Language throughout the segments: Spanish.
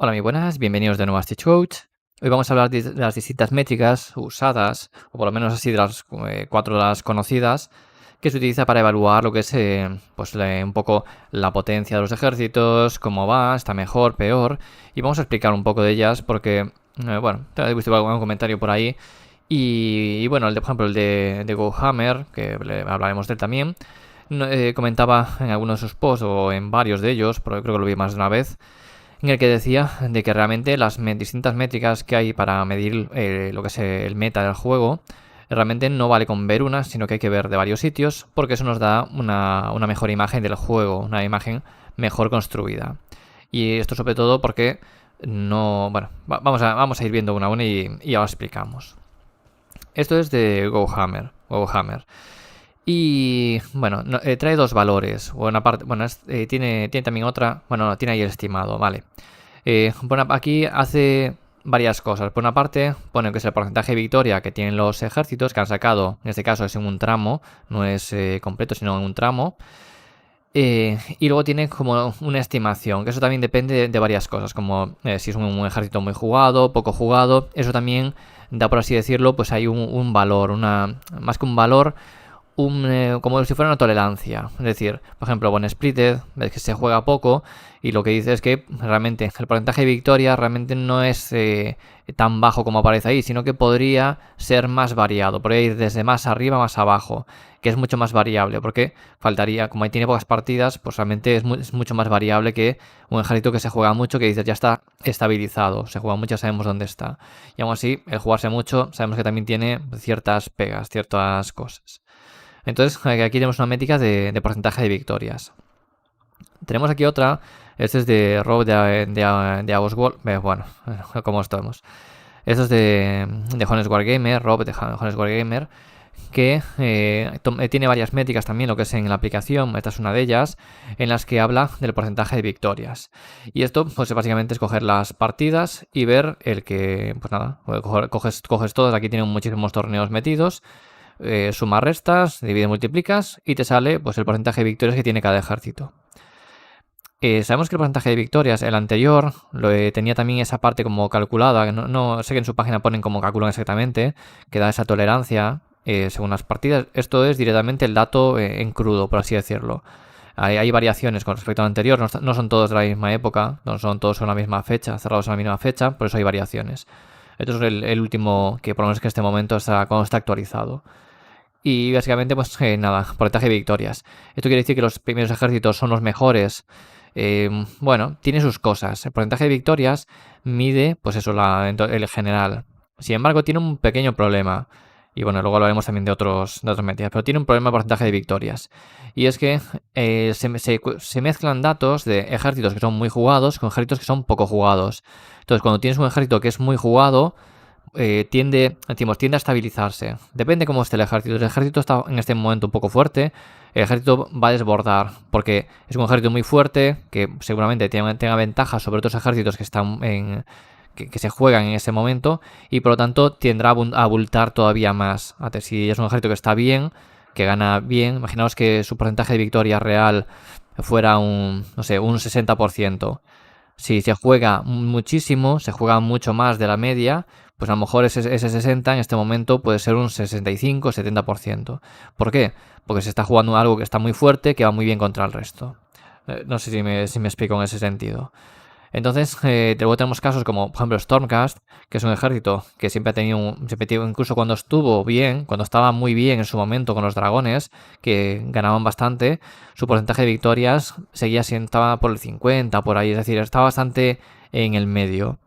Hola, muy buenas, bienvenidos de nuevo a Stitch Coach. Hoy vamos a hablar de las distintas métricas usadas, o por lo menos así de las cuatro de las conocidas, que se utiliza para evaluar lo que es un poco la potencia de los ejércitos, cómo va, está mejor, peor, y vamos a explicar un poco de ellas porque, he visto algún comentario por ahí, y bueno, por ejemplo, el de GoHammer, que hablaremos de él también, comentaba en algunos de sus posts o en varios de ellos, porque creo que lo vi más de una vez, en el que decía de que realmente las distintas métricas que hay para medir lo que es el meta del juego, realmente no vale con ver una, sino que hay que ver de varios sitios, porque eso nos da una mejor imagen del juego, una imagen mejor construida. Y esto sobre todo porque no... Bueno, vamos a ir viendo una a una y ya lo explicamos. Esto es de GoHammer. Y bueno, trae dos valores. Una parte, tiene también otra. Bueno, no, tiene ahí el estimado, vale. Aquí hace varias cosas. Por una parte, pone que es el porcentaje de victoria que tienen los ejércitos que han sacado. En este caso es en un tramo, no es completo, sino en un tramo. Y luego tiene como una estimación, que eso también depende de varias cosas, como si es un ejército muy jugado, poco jugado. Eso también da, por así decirlo, pues hay un valor, más que un valor, como si fuera una tolerancia. Es decir, por ejemplo, Splitted, ves que se juega poco y lo que dice es que realmente el porcentaje de victoria realmente no es tan bajo como aparece ahí, sino que podría ser más variado, podría ir desde más arriba a más abajo, que es mucho más variable, porque faltaría, como ahí tiene pocas partidas, pues realmente es mucho más variable que un ejército que se juega mucho, que dices ya está estabilizado, se juega mucho, ya sabemos dónde está. Y aún así, el jugarse mucho, sabemos que también tiene ciertas pegas, ciertas cosas. Entonces, aquí tenemos una métrica de porcentaje de victorias. Tenemos aquí otra. Este es de Rob de Oswald. Bueno, como estamos. Esto es de Honest Wargamer, Rob de Honest Wargamer, que tiene varias métricas también, lo que es en la aplicación. Esta es una de ellas, en las que habla del porcentaje de victorias. Y esto, pues básicamente es coger las partidas y ver el que, pues nada, coges todas. Aquí tienen muchísimos torneos metidos. Sumas restas, divide multiplicas y te sale pues el porcentaje de victorias que tiene cada ejército. Sabemos que el porcentaje de victorias, el anterior, tenía también esa parte como calculada, no sé que en su página ponen como calculan exactamente, que da esa tolerancia según las partidas. Esto es directamente el dato en crudo, por así decirlo. Hay variaciones con respecto al anterior, no son todos de la misma época, no son todos en la misma fecha, cerrados en la misma fecha, por eso hay variaciones. Esto es el último que por lo menos que en este momento está actualizado. Y básicamente, pues nada, porcentaje de victorias. Esto quiere decir que los primeros ejércitos son los mejores. Bueno, tiene sus cosas. El porcentaje de victorias mide, pues eso, el general. Sin embargo, tiene un pequeño problema. Y bueno, luego hablaremos también de otras métricas. Pero tiene un problema el porcentaje de victorias. Y es que se mezclan datos de ejércitos que son muy jugados con ejércitos que son poco jugados. Entonces, cuando tienes un ejército que es muy jugado, tiende a estabilizarse. Depende cómo esté el ejército. El ejército está en este momento un poco fuerte. El ejército va a desbordar porque es un ejército muy fuerte que seguramente tenga ventaja sobre otros ejércitos que están que se juegan en ese momento y por lo tanto tendrá a abultar todavía más. Si es un ejército que está bien, que gana bien, imaginaos que su porcentaje de victoria real fuera un 60%. Si se juega muchísimo, se juega mucho más de la media, pues a lo mejor ese 60 en este momento puede ser un 65-70%. ¿Por qué? Porque se está jugando algo que está muy fuerte, que va muy bien contra el resto. No sé si me explico en ese sentido. Entonces, luego tenemos casos como, por ejemplo, Stormcast, que es un ejército que siempre ha tenido, incluso cuando estuvo bien, cuando estaba muy bien en su momento con los dragones, que ganaban bastante, su porcentaje de victorias estaba por el 50, por ahí, es decir, estaba bastante en el medio.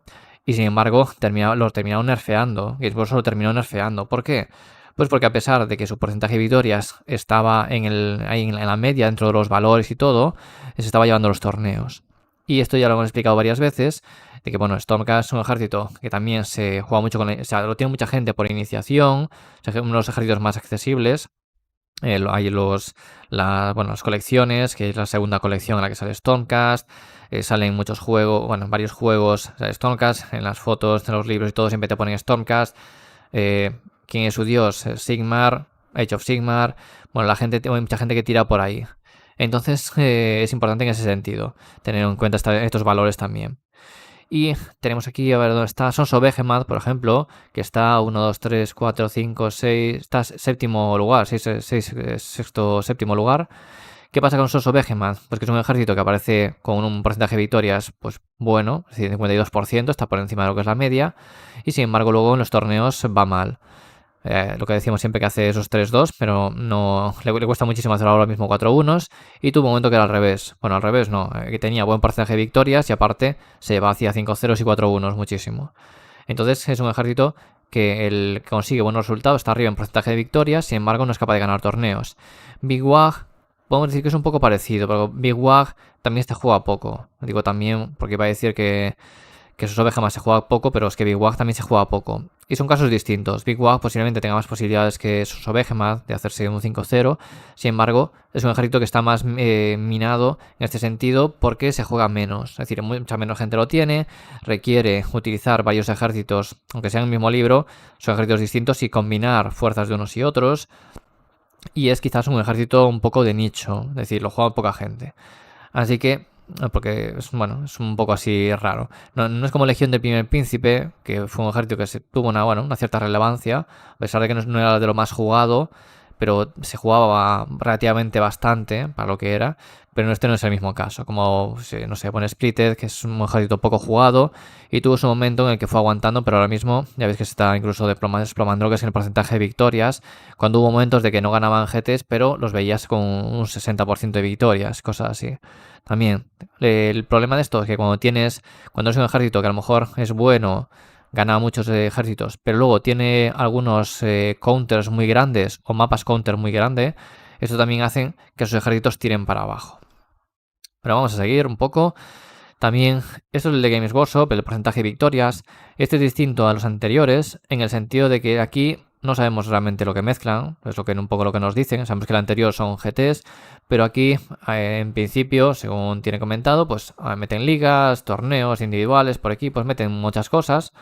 Y sin embargo, lo terminaron nerfeando, y por eso lo terminó nerfeando. ¿Por qué? Pues porque a pesar de que su porcentaje de victorias estaba ahí en la media, dentro de los valores y todo, se estaba llevando los torneos. Y esto ya lo hemos explicado varias veces, de que bueno, Stormcast es un ejército que también se juega mucho lo tiene mucha gente por iniciación, uno de los ejércitos más accesibles. Hay las colecciones, que es la segunda colección en la que sale Stormcast. Salen muchos juegos, varios juegos de Stormcast. En las fotos, en los libros y todo siempre te ponen Stormcast. ¿Quién es su dios? Sigmar, Age of Sigmar. Bueno, hay mucha gente que tira por ahí. Entonces es importante en ese sentido tener en cuenta estos valores también. Y tenemos aquí, a ver dónde está, Sons of Behemoth, por ejemplo, que está 1, 2, 3, 4, 5, 6, está séptimo lugar, sexto, séptimo lugar. ¿Qué pasa con Sons of Behemoth? Pues que es un ejército que aparece con un porcentaje de victorias pues bueno, es decir, 52%, está por encima de lo que es la media, y sin embargo luego en los torneos va mal. Lo que decíamos siempre que hace esos 3-2, pero no le cuesta muchísimo hacer ahora mismo 4-1s, y tuvo un momento que era al revés. Bueno, al revés no, que tenía buen porcentaje de victorias y aparte se va hacia 5-0s y 4-1s muchísimo. Entonces es un ejército que el que consigue buenos resultados está arriba en porcentaje de victorias, sin embargo no es capaz de ganar torneos. Big Wag, podemos decir que es un poco parecido, pero Big Wag también se juega poco. Digo también porque iba a decir que Sons of Behemoth se juega poco, pero es que Big Wag también se juega poco. Y son casos distintos. Big Wag posiblemente tenga más posibilidades que Sons of Behemoth de hacerse un 5-0. Sin embargo, es un ejército que está más minado en este sentido porque se juega menos. Es decir, mucha menos gente lo tiene, requiere utilizar varios ejércitos, aunque sea en el mismo libro, son ejércitos distintos y combinar fuerzas de unos y otros. Y es quizás un ejército un poco de nicho, es decir, lo juega poca gente. Así que porque es un poco así raro. No es como Legión del Primer Príncipe, que fue un ejército que tuvo una cierta relevancia, a pesar de que no era de lo más jugado, pero se jugaba relativamente bastante para lo que era, pero este no es el mismo caso, como, no sé, pone Splitted, que es un ejército poco jugado, y tuvo su momento en el que fue aguantando, pero ahora mismo ya veis que se está incluso desplomando lo que es el porcentaje de victorias, cuando hubo momentos de que no ganaban GTs, pero los veías con un 60% de victorias, cosas así. También, el problema de esto es que cuando es un ejército que a lo mejor es bueno, gana muchos ejércitos, pero luego tiene algunos counters muy grandes o mapas counter muy grandes, esto también hace que sus ejércitos tiren para abajo. Pero vamos a seguir un poco. También, esto es el de Games Workshop, el porcentaje de victorias. Este es distinto a los anteriores en el sentido de que aquí no sabemos realmente lo que mezclan, es un poco lo que nos dicen. Sabemos que el anterior son GTs, pero aquí, en principio, según tiene comentado, pues meten ligas, torneos individuales por equipos, meten muchas cosas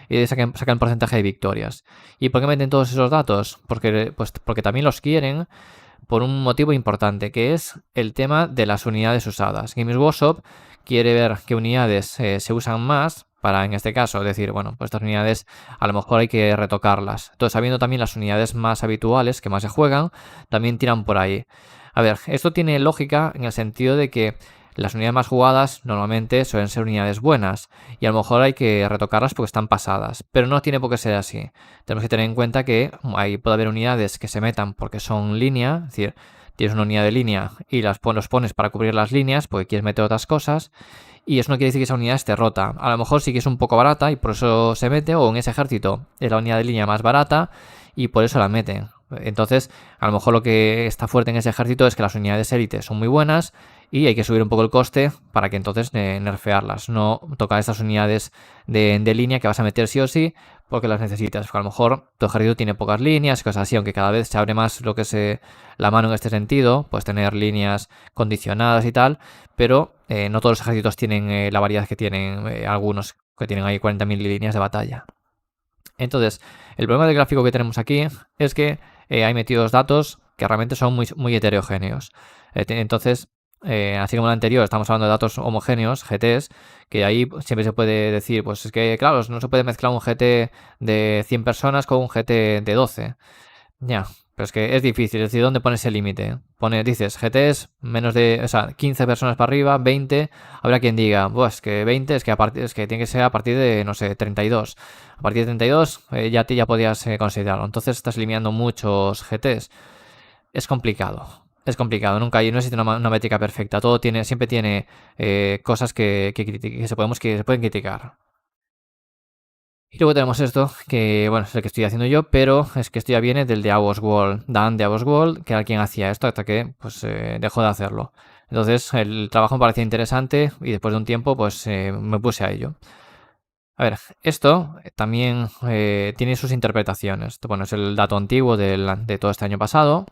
y sacan porcentaje de victorias. ¿Y por qué meten todos esos datos? Porque también los quieren por un motivo importante, que es el tema de las unidades usadas. Games Workshop quiere ver qué unidades se usan más para, en este caso, decir, bueno, pues estas unidades a lo mejor hay que retocarlas. Entonces, sabiendo también las unidades más habituales que más se juegan, también tiran por ahí. A ver, esto tiene lógica en el sentido de que las unidades más jugadas normalmente suelen ser unidades buenas y a lo mejor hay que retocarlas porque están pasadas, pero no tiene por qué ser así. Tenemos que tener en cuenta que ahí puede haber unidades que se metan porque son línea, es decir, tienes una unidad de línea y los pones para cubrir las líneas porque quieres meter otras cosas y eso no quiere decir que esa unidad esté rota. A lo mejor sí que es un poco barata y por eso se mete, o en ese ejército es la unidad de línea más barata y por eso la meten. Entonces, a lo mejor lo que está fuerte en ese ejército es que las unidades élite son muy buenas y hay que subir un poco el coste para que entonces nerfearlas, no tocar estas unidades de línea que vas a meter sí o sí porque las necesitas. Porque a lo mejor tu ejército tiene pocas líneas, cosas así, aunque cada vez se abre más lo que es la mano en este sentido, puedes tener líneas condicionadas y tal, pero no todos los ejércitos tienen la variedad que tienen algunos, que tienen ahí 40.000 líneas de batalla. Entonces, el problema del gráfico que tenemos aquí es que hay metidos datos que realmente son muy, muy heterogéneos. Entonces, así como en el anterior, estamos hablando de datos homogéneos, GTs, que ahí siempre se puede decir, pues es que, claro, no se puede mezclar un GT de 100 personas con un GT de 12. Ya, pero es que es difícil, es decir, ¿dónde pones el límite? Dices, GTs menos de, 15 personas para arriba, 20, habrá quien diga, pues que 20 es que tiene que ser a partir de, no sé, 32. A partir de 32 ya podías considerarlo. Entonces estás eliminando muchos GTs. Es complicado. Es complicado, nunca no existe una métrica perfecta. Todo siempre tiene cosas que se pueden criticar. Y luego tenemos esto, que bueno, es el que estoy haciendo yo, pero es que esto ya viene del de Avos World, Dan de Avos World, que era quien hacía esto hasta que pues dejó de hacerlo. Entonces el trabajo me parecía interesante y después de un tiempo pues me puse a ello. A ver, esto también tiene sus interpretaciones. Bueno, es el dato antiguo de todo este año pasado.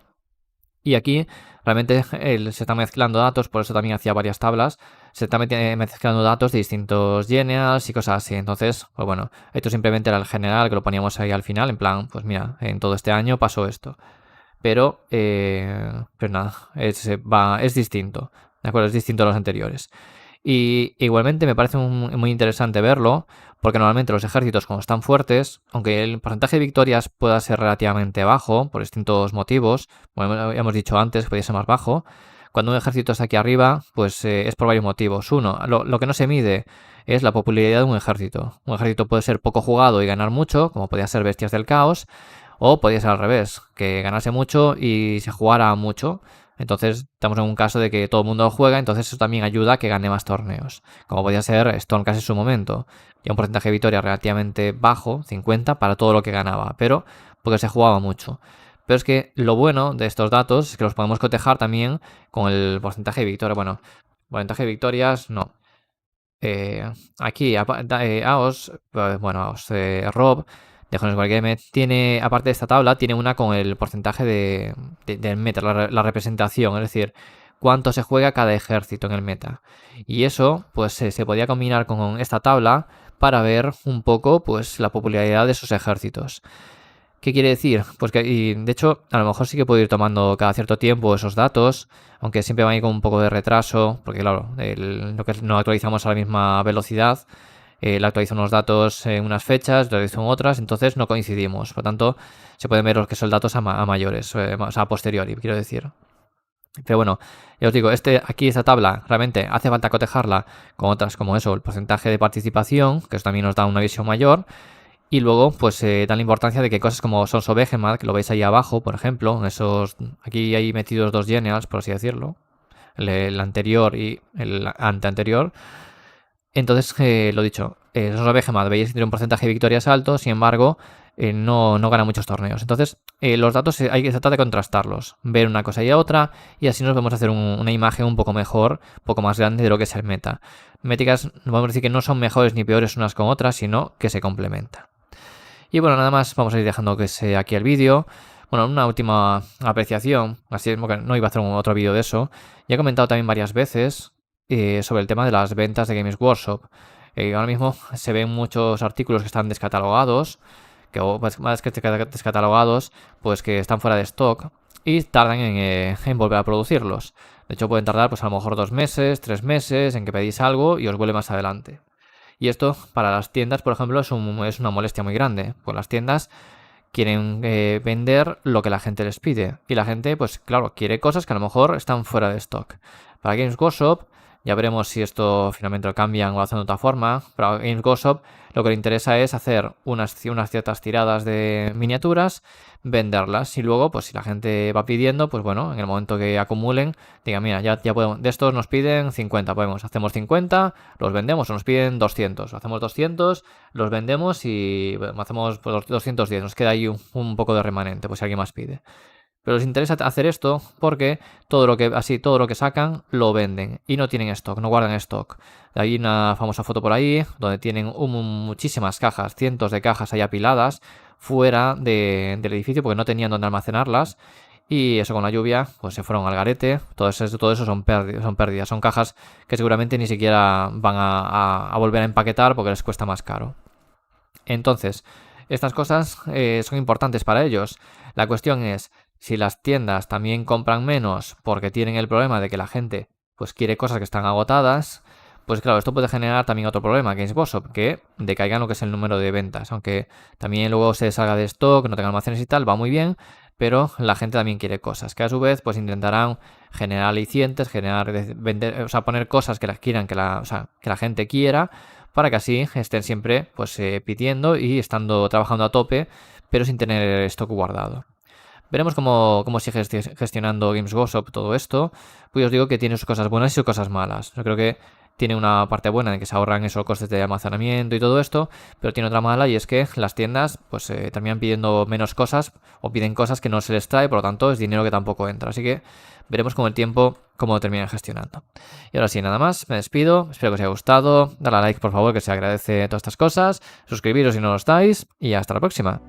Y aquí realmente se está mezclando datos, por eso también hacía varias tablas. Se está mezclando datos de distintos generals y cosas así. Entonces, pues bueno, esto simplemente era el general que lo poníamos ahí al final, en plan, pues mira, en todo este año pasó esto. Pero nada, es distinto, ¿de acuerdo? Es distinto a los anteriores. Y igualmente me parece muy interesante verlo, porque normalmente los ejércitos, como están fuertes, aunque el porcentaje de victorias pueda ser relativamente bajo, por distintos motivos, como hemos dicho antes, que podría ser más bajo, cuando un ejército está aquí arriba, pues es por varios motivos. Uno, lo que no se mide es la popularidad de un ejército. Un ejército puede ser poco jugado y ganar mucho, como podía ser Bestias del Caos, o podría ser al revés, que ganase mucho y se jugara mucho. Entonces estamos en un caso de que todo el mundo juega, entonces eso también ayuda a que gane más torneos. Como podía ser Stormcast en su momento. Y un porcentaje de victoria relativamente bajo, 50, para todo lo que ganaba, pero porque se jugaba mucho. Pero es que lo bueno de estos datos es que los podemos cotejar también con el porcentaje de victoria. Bueno, porcentaje de victorias no. Aquí AOS, bueno, AOS, Rob de Jones Wargame tiene, aparte de esta tabla, tiene una con el porcentaje del meta, la representación, es decir, cuánto se juega cada ejército en el meta. Y eso, pues se podía combinar con esta tabla para ver un poco, pues, la popularidad de esos ejércitos. ¿Qué quiere decir? Pues que, y de hecho, a lo mejor sí que puedo ir tomando cada cierto tiempo esos datos, aunque siempre van a ir con un poco de retraso, porque claro, lo que no actualizamos a la misma velocidad, le actualizo unos datos en unas fechas, lo actualizo en otras, entonces no coincidimos. Por lo tanto, se pueden ver los que son datos a mayores, o sea, a posteriori, quiero decir. Pero bueno, ya os digo, aquí esta tabla realmente hace falta cotejarla con otras como eso, el porcentaje de participación, que eso también nos da una visión mayor. Y luego, pues da la importancia de que cosas como Sons of Behemoth, que lo veis ahí abajo, por ejemplo, aquí hay metidos dos generals, por así decirlo, el anterior y el anteanterior. Entonces, lo dicho, Sons of Behemoth veis que tiene un porcentaje de victorias alto, sin embargo, no gana muchos torneos. Entonces, los datos hay que tratar de contrastarlos, ver una cosa y otra, y así nos vamos a hacer una imagen un poco mejor, un poco más grande de lo que es el meta. Métricas, no vamos a decir que no son mejores ni peores unas con otras, sino que se complementan. Y bueno, nada más, vamos a ir dejando que sea aquí el vídeo. Bueno, una última apreciación, así es, no iba a hacer otro vídeo de eso. Ya he comentado también varias veces sobre el tema de las ventas de Games Workshop. Ahora mismo se ven muchos artículos que están descatalogados, que más que descatalogados, pues que están fuera de stock y tardan en volver a producirlos. De hecho, pueden tardar pues a lo mejor 2 meses, 3 meses en que pedís algo y os vuelve más adelante. Y esto para las tiendas, por ejemplo, es una molestia muy grande. Pues las tiendas quieren vender lo que la gente les pide. Y la gente, pues claro, quiere cosas que a lo mejor están fuera de stock. Para Games Workshop, ya veremos si esto finalmente lo cambian o lo hacen de otra forma. Para Games Workshop lo que le interesa es hacer unas ciertas tiradas de miniaturas, venderlas y luego, pues si la gente va pidiendo, pues bueno, en el momento que acumulen, diga, mira, ya podemos, de estos nos piden 50, hacemos 50, los vendemos, o nos piden 200, hacemos 200, los vendemos y bueno, hacemos pues, 210, nos queda ahí un poco de remanente, pues si alguien más pide. Pero les interesa hacer esto porque todo lo que sacan lo venden y no tienen stock, no guardan stock. Hay una famosa foto por ahí donde tienen muchísimas cajas, cientos de cajas ahí apiladas fuera del edificio porque no tenían donde almacenarlas. Y eso con la lluvia, pues se fueron al garete. Todo eso son pérdidas. Son cajas que seguramente ni siquiera van a volver a empaquetar porque les cuesta más caro. Entonces, estas cosas son importantes para ellos. La cuestión es, si las tiendas también compran menos porque tienen el problema de que la gente pues quiere cosas que están agotadas, pues claro, esto puede generar también otro problema, Games Workshop, que decaigan lo que es el número de ventas. Aunque también luego se salga de stock, no tenga almacenes y tal, va muy bien, pero la gente también quiere cosas, que a su vez pues intentarán generar alicientes, vender, o sea, poner cosas que las quieran, que la gente quiera, para que así estén siempre pues pidiendo y estando trabajando a tope, pero sin tener stock guardado. Veremos cómo sigue gestionando Games Workshop todo esto. Pues os digo que tiene sus cosas buenas y sus cosas malas. Yo creo que tiene una parte buena en que se ahorran esos costes de almacenamiento y todo esto, pero tiene otra mala y es que las tiendas pues terminan pidiendo menos cosas o piden cosas que no se les trae, por lo tanto es dinero que tampoco entra. Así que veremos con el tiempo cómo terminan gestionando. Y ahora sí, nada más, me despido, espero que os haya gustado, dale a like por favor que se agradece todas estas cosas, suscribiros si no lo estáis y hasta la próxima.